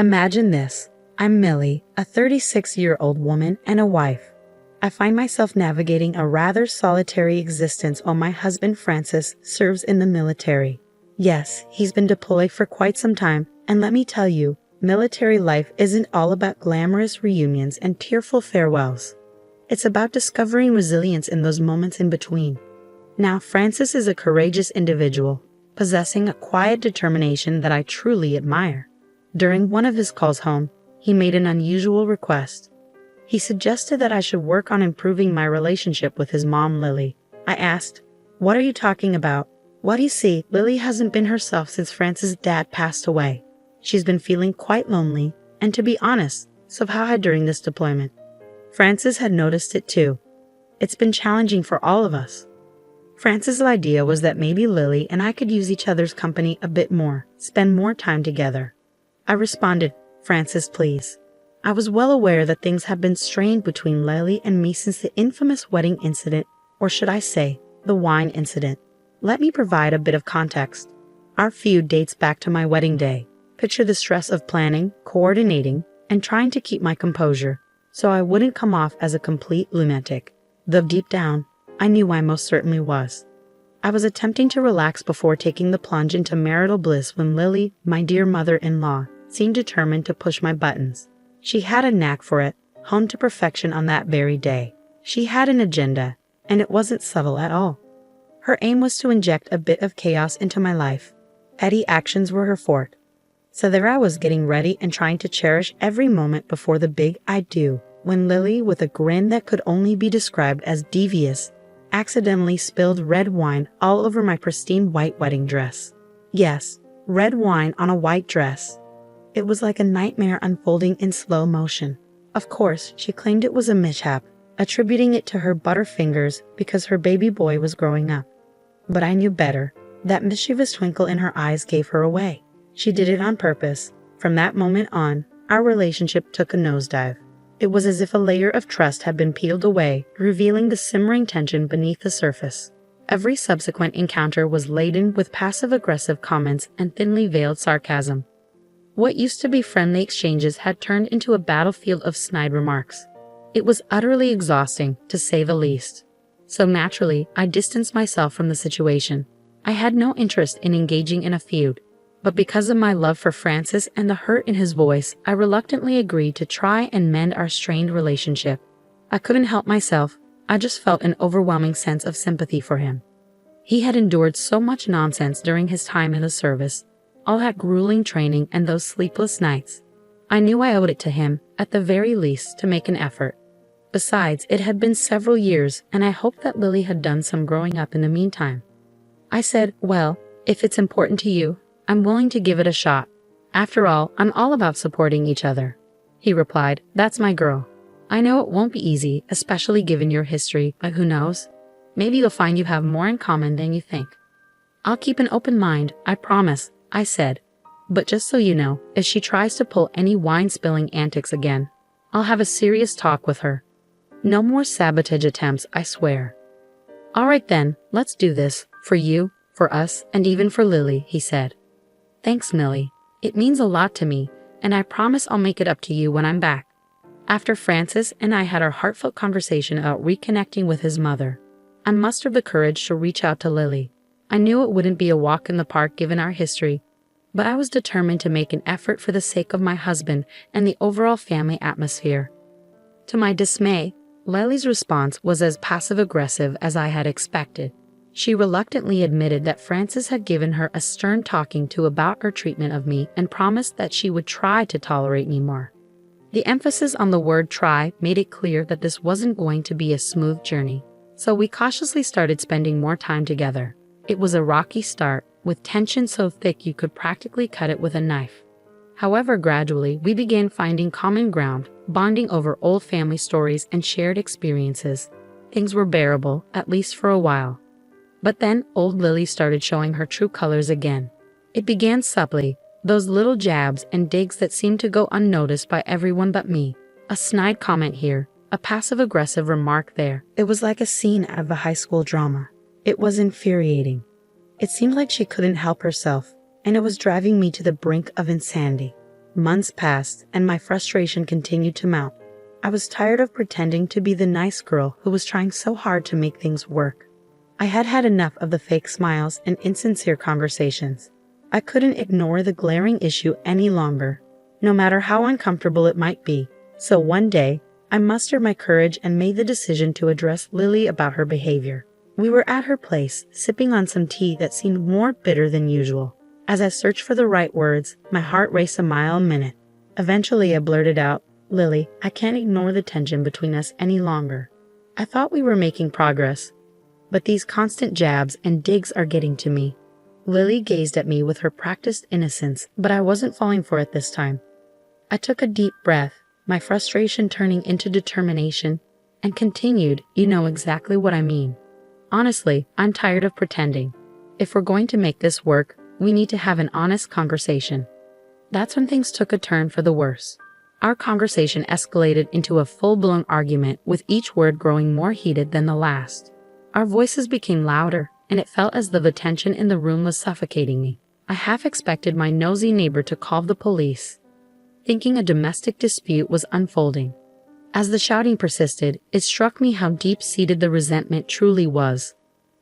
Imagine this. I'm Millie, a 36-year-old woman and a wife. I find myself navigating a rather solitary existence while my husband Francis serves in the military. Yes, he's been deployed for quite some time, and let me tell you, military life isn't all about glamorous reunions and tearful farewells. It's about discovering resilience in those moments in between. Now, Francis is a courageous individual, possessing a quiet determination that I truly admire. During one of his calls home, he made an unusual request. He suggested that I should work on improving my relationship with his mom, Lily. I asked, "What are you talking about?" "Well, you see, Lily hasn't been herself since Francis' dad passed away. She's been feeling quite lonely, and to be honest, so have I during this deployment." Francis had noticed it too. It's been challenging for all of us. Francis' idea was that maybe Lily and I could use each other's company a bit more, spend more time together. I responded, "Francis, please." I was well aware that things had been strained between Lily and me since the infamous wedding incident, or should I say, the wine incident. Let me provide a bit of context. Our feud dates back to my wedding day. Picture the stress of planning, coordinating, and trying to keep my composure, so I wouldn't come off as a complete lunatic. Though deep down, I knew I most certainly was. I was attempting to relax before taking the plunge into marital bliss when Lily, my dear mother-in-law, seemed determined to push my buttons. She had a knack for it, honed to perfection on that very day. She had an agenda, and it wasn't subtle at all. Her aim was to inject a bit of chaos into my life. Petty actions were her forte. So there I was getting ready and trying to cherish every moment before the big I do, when Lily, with a grin that could only be described as devious, accidentally spilled red wine all over my pristine white wedding dress. Yes, red wine on a white dress. It was like a nightmare unfolding in slow motion. Of course, she claimed it was a mishap, attributing it to her butterfingers because her baby boy was growing up. But I knew better. That mischievous twinkle in her eyes gave her away. She did it on purpose. From that moment on, our relationship took a nosedive. It was as if a layer of trust had been peeled away, revealing the simmering tension beneath the surface. Every subsequent encounter was laden with passive-aggressive comments and thinly veiled sarcasm. What used to be friendly exchanges had turned into a battlefield of snide remarks. It was utterly exhausting, to say the least. So naturally, I distanced myself from the situation. I had no interest in engaging in a feud, but because of my love for Francis and the hurt in his voice, I reluctantly agreed to try and mend our strained relationship. I couldn't help myself. I just felt an overwhelming sense of sympathy for him. He had endured so much nonsense during his time in the service, all that grueling training and those sleepless nights. I knew I owed it to him, at the very least, to make an effort. Besides, it had been several years, and I hoped that Lily had done some growing up in the meantime. I said, "Well, if it's important to you, I'm willing to give it a shot. After all, I'm all about supporting each other." He replied, "That's my girl. I know it won't be easy, especially given your history, but who knows? Maybe you'll find you have more in common than you think." "I'll keep an open mind, I promise," I said. "But just so you know, if she tries to pull any wine-spilling antics again, I'll have a serious talk with her. No more sabotage attempts, I swear." "All right then, let's do this, for you, for us, and even for Lily," he said. "Thanks, Millie. It means a lot to me, and I promise I'll make it up to you when I'm back." After Francis and I had our heartfelt conversation about reconnecting with his mother, I mustered the courage to reach out to Lily. I knew it wouldn't be a walk in the park given our history, but I was determined to make an effort for the sake of my husband and the overall family atmosphere. To my dismay, Lily's response was as passive-aggressive as I had expected. She reluctantly admitted that Francis had given her a stern talking to about her treatment of me and promised that she would try to tolerate me more. The emphasis on the word try made it clear that this wasn't going to be a smooth journey, so we cautiously started spending more time together. It was a rocky start, with tension so thick you could practically cut it with a knife. However, gradually, we began finding common ground, bonding over old family stories and shared experiences. Things were bearable, at least for a while. But then, old Lily started showing her true colors again. It began subtly, those little jabs and digs that seemed to go unnoticed by everyone but me. A snide comment here, a passive-aggressive remark there. It was like a scene out of a high school drama. It was infuriating. It seemed like she couldn't help herself, and it was driving me to the brink of insanity. Months passed, and my frustration continued to mount. I was tired of pretending to be the nice girl who was trying so hard to make things work. I had had enough of the fake smiles and insincere conversations. I couldn't ignore the glaring issue any longer, no matter how uncomfortable it might be. So one day, I mustered my courage and made the decision to address Lily about her behavior. We were at her place, sipping on some tea that seemed more bitter than usual. As I searched for the right words, my heart raced a mile a minute. Eventually, I blurted out, "Lily, I can't ignore the tension between us any longer. I thought we were making progress, but these constant jabs and digs are getting to me." Lily gazed at me with her practiced innocence, but I wasn't falling for it this time. I took a deep breath, my frustration turning into determination, and continued, "You know exactly what I mean. Honestly, I'm tired of pretending. If we're going to make this work, we need to have an honest conversation." That's when things took a turn for the worse. Our conversation escalated into a full-blown argument, with each word growing more heated than the last. Our voices became louder, and it felt as though the tension in the room was suffocating me. I half expected my nosy neighbor to call the police, thinking a domestic dispute was unfolding. As the shouting persisted, it struck me how deep-seated the resentment truly was.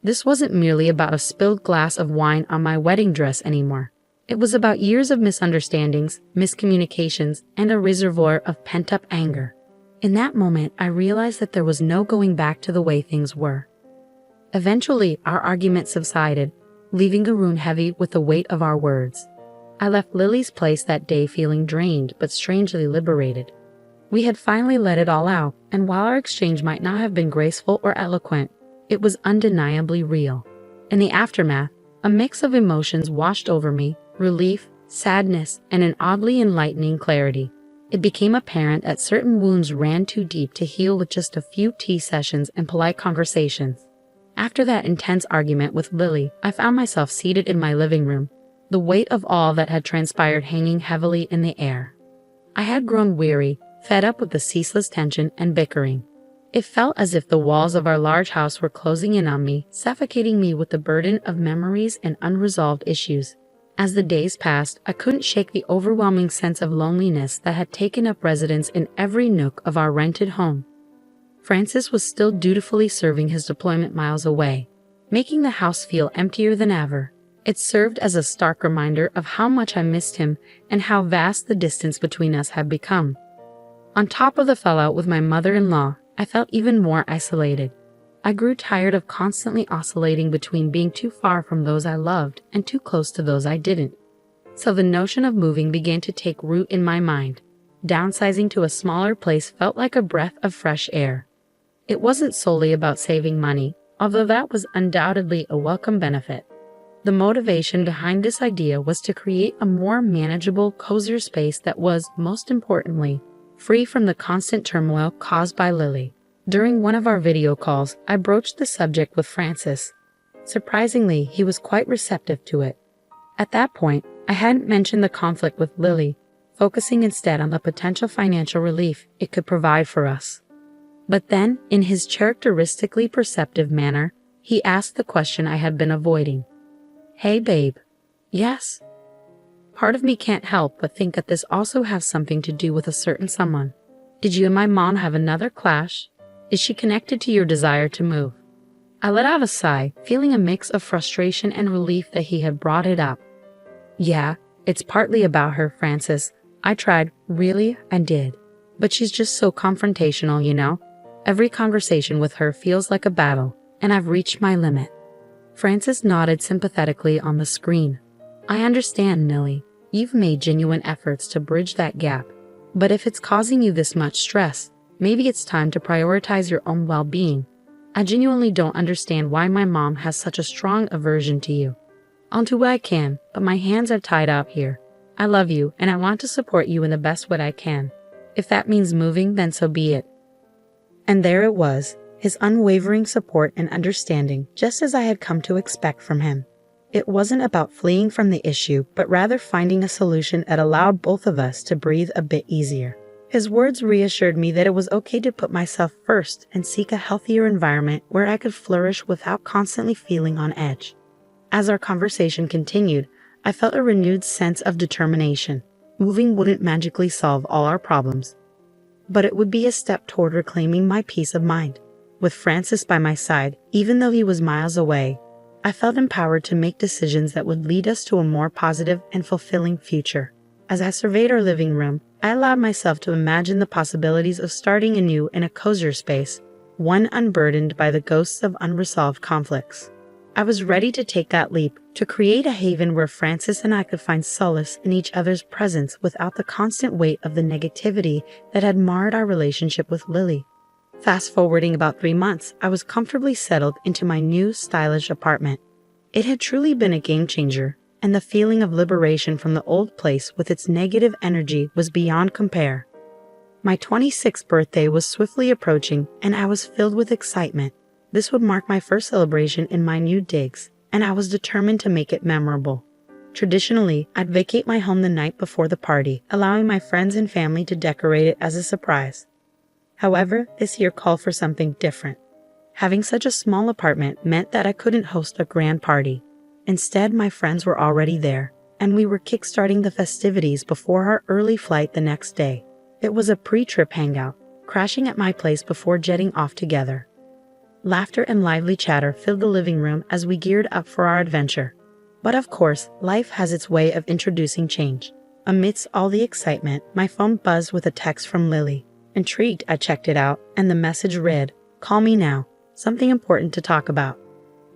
This wasn't merely about a spilled glass of wine on my wedding dress anymore. It was about years of misunderstandings, miscommunications, and a reservoir of pent-up anger. In that moment, I realized that there was no going back to the way things were. Eventually, our argument subsided, leaving the room heavy with the weight of our words. I left Lily's place that day feeling drained but strangely liberated. We had finally let it all out, and while our exchange might not have been graceful or eloquent, it was undeniably real. In the aftermath, a mix of emotions washed over me: relief, sadness, and an oddly enlightening clarity. It became apparent that certain wounds ran too deep to heal with just a few tea sessions and polite conversations. After that intense argument with Lily, I found myself seated in my living room, the weight of all that had transpired hanging heavily in the air. I had grown weary, fed up with the ceaseless tension and bickering. It felt as if the walls of our large house were closing in on me, suffocating me with the burden of memories and unresolved issues. As the days passed, I couldn't shake the overwhelming sense of loneliness that had taken up residence in every nook of our rented home. Francis was still dutifully serving his deployment miles away, making the house feel emptier than ever. It served as a stark reminder of how much I missed him and how vast the distance between us had become. On top of the fallout with my mother-in-law, I felt even more isolated. I grew tired of constantly oscillating between being too far from those I loved and too close to those I didn't. So the notion of moving began to take root in my mind. Downsizing to a smaller place felt like a breath of fresh air. It wasn't solely about saving money, although that was undoubtedly a welcome benefit. The motivation behind this idea was to create a more manageable, cozier space that was, most importantly, free from the constant turmoil caused by Lily. During one of our video calls, I broached the subject with Francis. Surprisingly, he was quite receptive to it. At that point, I hadn't mentioned the conflict with Lily, focusing instead on the potential financial relief it could provide for us. But then, in his characteristically perceptive manner, he asked the question I had been avoiding. "Hey, babe." "Yes." Part of me can't help but think that this also has something to do with a certain someone. Did you and my mom have another clash? Is she connected to your desire to move? I let out a sigh, feeling a mix of frustration and relief that he had brought it up. "Yeah, it's partly about her, Francis. I tried, really, I did. But she's just so confrontational, you know? Every conversation with her feels like a battle, and I've reached my limit." Francis nodded sympathetically on the screen. "I understand, Millie. You've made genuine efforts to bridge that gap. But if it's causing you this much stress, maybe it's time to prioritize your own well-being. I genuinely don't understand why my mom has such a strong aversion to you. I'll do what I can, but my hands are tied up here. I love you, and I want to support you in the best way I can. If that means moving, then so be it." And there it was, his unwavering support and understanding, just as I had come to expect from him. It wasn't about fleeing from the issue, but rather finding a solution that allowed both of us to breathe a bit easier. His words reassured me that it was okay to put myself first and seek a healthier environment where I could flourish without constantly feeling on edge. As our conversation continued, I felt a renewed sense of determination. Moving wouldn't magically solve all our problems, but it would be a step toward reclaiming my peace of mind. With Francis by my side, even though he was miles away, I felt empowered to make decisions that would lead us to a more positive and fulfilling future. As I surveyed our living room, I allowed myself to imagine the possibilities of starting anew in a cozier space, one unburdened by the ghosts of unresolved conflicts. I was ready to take that leap, to create a haven where Francis and I could find solace in each other's presence without the constant weight of the negativity that had marred our relationship with Lily. Fast forwarding about 3 months, I was comfortably settled into my new stylish apartment. It had truly been a game changer, and the feeling of liberation from the old place with its negative energy was beyond compare. My 26th birthday was swiftly approaching, and I was filled with excitement. This would mark my first celebration in my new digs, and I was determined to make it memorable. Traditionally, I'd vacate my home the night before the party, allowing my friends and family to decorate it as a surprise. However, this year called for something different. Having such a small apartment meant that I couldn't host a grand party. Instead, my friends were already there, and we were kickstarting the festivities before our early flight the next day. It was a pre-trip hangout, crashing at my place before jetting off together. Laughter and lively chatter filled the living room as we geared up for our adventure. But of course, life has its way of introducing change. Amidst all the excitement, my phone buzzed with a text from Lily. Intrigued, I checked it out, and the message read, "Call me now. Something important to talk about."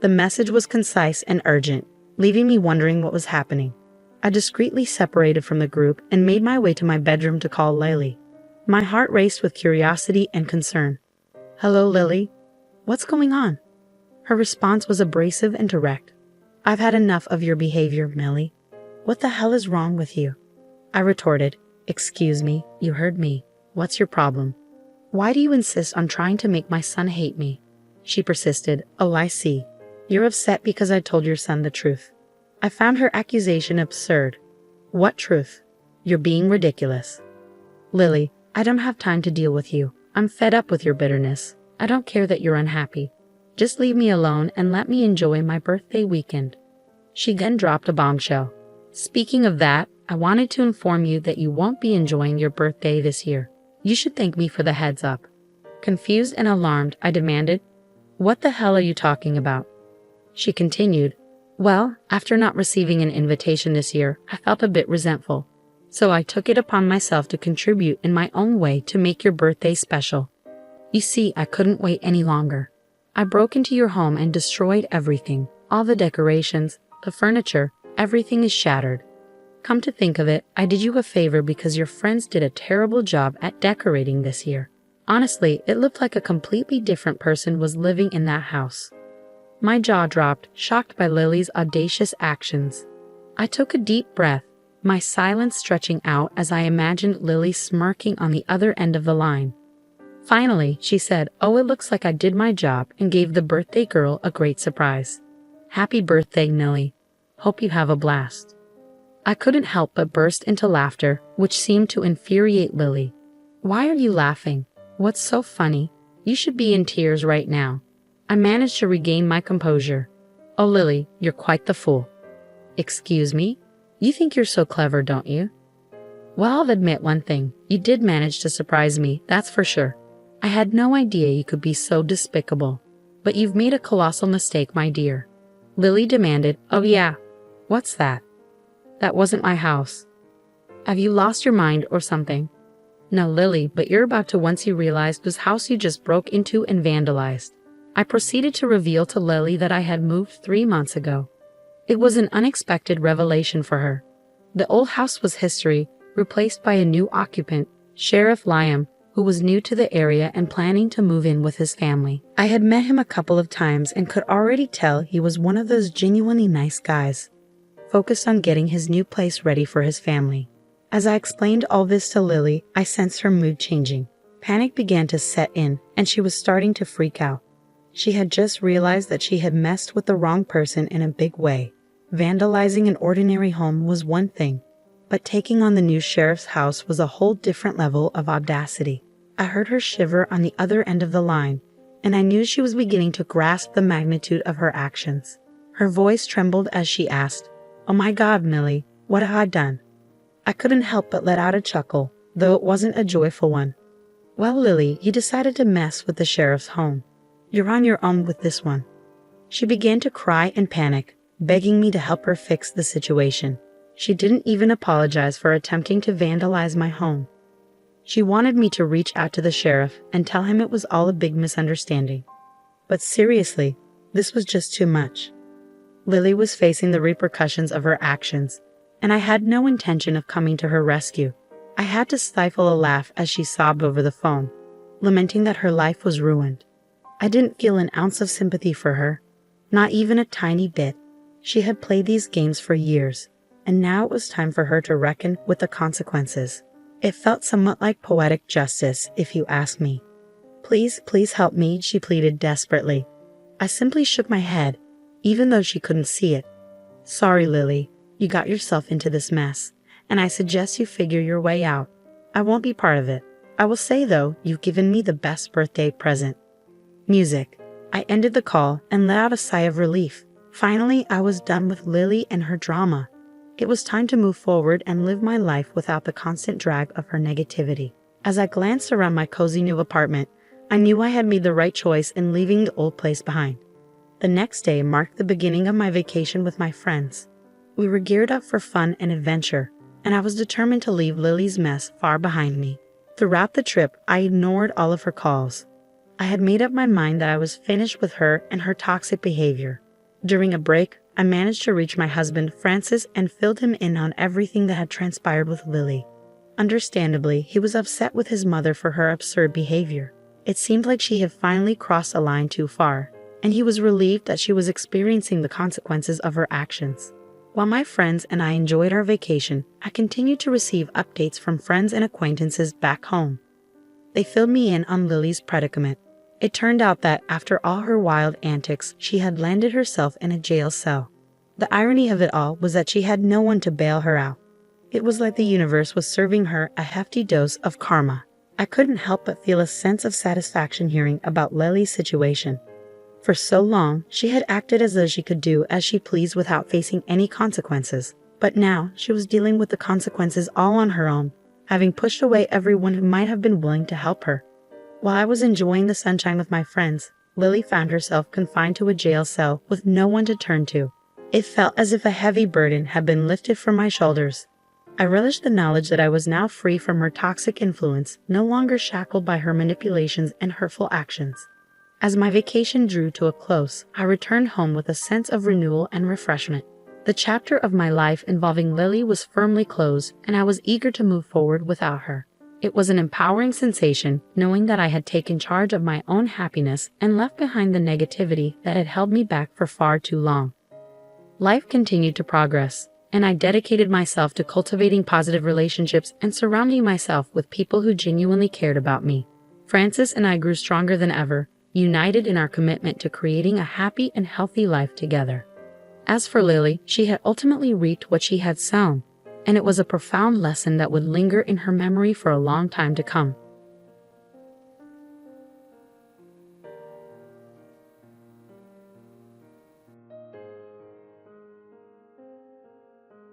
The message was concise and urgent, leaving me wondering what was happening. I discreetly separated from the group and made my way to my bedroom to call Lily. My heart raced with curiosity and concern. "Hello, Lily. What's going on?" Her response was abrasive and direct. "I've had enough of your behavior, Millie. What the hell is wrong with you?" I retorted, "Excuse me, you heard me. What's your problem? Why do you insist on trying to make my son hate me?" She persisted. "Oh, I see. You're upset because I told your son the truth." I found her accusation absurd. "What truth? You're being ridiculous." "Lily, I don't have time to deal with you. I'm fed up with your bitterness. I don't care that you're unhappy. Just leave me alone and let me enjoy my birthday weekend." She then dropped a bombshell. "Speaking of that, I wanted to inform you that you won't be enjoying your birthday this year. You should thank me for the heads up." Confused and alarmed, I demanded, "What the hell are you talking about?" She continued, "Well, after not receiving an invitation this year, I felt a bit resentful. So I took it upon myself to contribute in my own way to make your birthday special. You see, I couldn't wait any longer. I broke into your home and destroyed everything. All the decorations, the furniture, everything is shattered. Come to think of it, I did you a favor because your friends did a terrible job at decorating this year. Honestly, it looked like a completely different person was living in that house." My jaw dropped, shocked by Lily's audacious actions. I took a deep breath, my silence stretching out as I imagined Lily smirking on the other end of the line. Finally, she said, "Oh, it looks like I did my job and gave the birthday girl a great surprise. Happy birthday, Millie. Hope you have a blast." I couldn't help but burst into laughter, which seemed to infuriate Lily. "Why are you laughing? What's so funny? You should be in tears right now." I managed to regain my composure. "Oh, Lily, you're quite the fool." "Excuse me? You think you're so clever, don't you?" "Well, I'll admit one thing. You did manage to surprise me, that's for sure. I had no idea you could be so despicable. But you've made a colossal mistake, my dear." Lily demanded. "Oh yeah? What's that?" "That wasn't my house." "Have you lost your mind or something?" "No, Lily, but you're about to once you realize whose house you just broke into and vandalized." I proceeded to reveal to Lily that I had moved 3 months ago. It was an unexpected revelation for her. The old house was history, replaced by a new occupant, Sheriff Liam, who was new to the area and planning to move in with his family. I had met him a couple of times and could already tell he was one of those genuinely nice guys, focused on getting his new place ready for his family. As I explained all this to Lily, I sensed her mood changing. Panic began to set in, and she was starting to freak out. She had just realized that she had messed with the wrong person in a big way. Vandalizing an ordinary home was one thing, but taking on the new sheriff's house was a whole different level of audacity. I heard her shiver on the other end of the line, and I knew she was beginning to grasp the magnitude of her actions. Her voice trembled as she asked, "Oh my God, Millie, what have I done?" I couldn't help but let out a chuckle, though it wasn't a joyful one. Well, Lily, you decided to mess with the sheriff's home. You're on your own with this one. She began to cry and panic, begging me to help her fix the situation. She didn't even apologize for attempting to vandalize my home. She wanted me to reach out to the sheriff and tell him it was all a big misunderstanding. But seriously, this was just too much. Lily was facing the repercussions of her actions, and I had no intention of coming to her rescue. I had to stifle a laugh as she sobbed over the phone, lamenting that her life was ruined. I didn't feel an ounce of sympathy for her, not even a tiny bit. She had played these games for years, and now it was time for her to reckon with the consequences. It felt somewhat like poetic justice, if you ask me. Please, please help me, she pleaded desperately. I simply shook my head, even though she couldn't see it. Sorry, Lily, you got yourself into this mess, and I suggest you figure your way out. I won't be part of it. I will say, though, you've given me the best birthday present. Music. I ended the call and let out a sigh of relief. Finally, I was done with Lily and her drama. It was time to move forward and live my life without the constant drag of her negativity. As I glanced around my cozy new apartment, I knew I had made the right choice in leaving the old place behind. The next day marked the beginning of my vacation with my friends. We were geared up for fun and adventure, and I was determined to leave Lily's mess far behind me. Throughout the trip, I ignored all of her calls. I had made up my mind that I was finished with her and her toxic behavior. During a break, I managed to reach my husband, Francis, and filled him in on everything that had transpired with Lily. Understandably, he was upset with his mother for her absurd behavior. It seemed like she had finally crossed a line too far, and he was relieved that she was experiencing the consequences of her actions. While my friends and I enjoyed our vacation, I continued to receive updates from friends and acquaintances back home. They filled me in on Lily's predicament. It turned out that, after all her wild antics, she had landed herself in a jail cell. The irony of it all was that she had no one to bail her out. It was like the universe was serving her a hefty dose of karma. I couldn't help but feel a sense of satisfaction hearing about Lily's situation. For so long, she had acted as though she could do as she pleased without facing any consequences. But now, she was dealing with the consequences all on her own, having pushed away everyone who might have been willing to help her. While I was enjoying the sunshine with my friends, Lily found herself confined to a jail cell with no one to turn to. It felt as if a heavy burden had been lifted from my shoulders. I relished the knowledge that I was now free from her toxic influence, no longer shackled by her manipulations and hurtful actions. As my vacation drew to a close, I returned home with a sense of renewal and refreshment. The chapter of my life involving Lily was firmly closed, and I was eager to move forward without her. It was an empowering sensation, knowing that I had taken charge of my own happiness and left behind the negativity that had held me back for far too long. Life continued to progress, and I dedicated myself to cultivating positive relationships and surrounding myself with people who genuinely cared about me. Francis and I grew stronger than ever, united in our commitment to creating a happy and healthy life together. As for Lily, she had ultimately reaped what she had sown, and it was a profound lesson that would linger in her memory for a long time to come.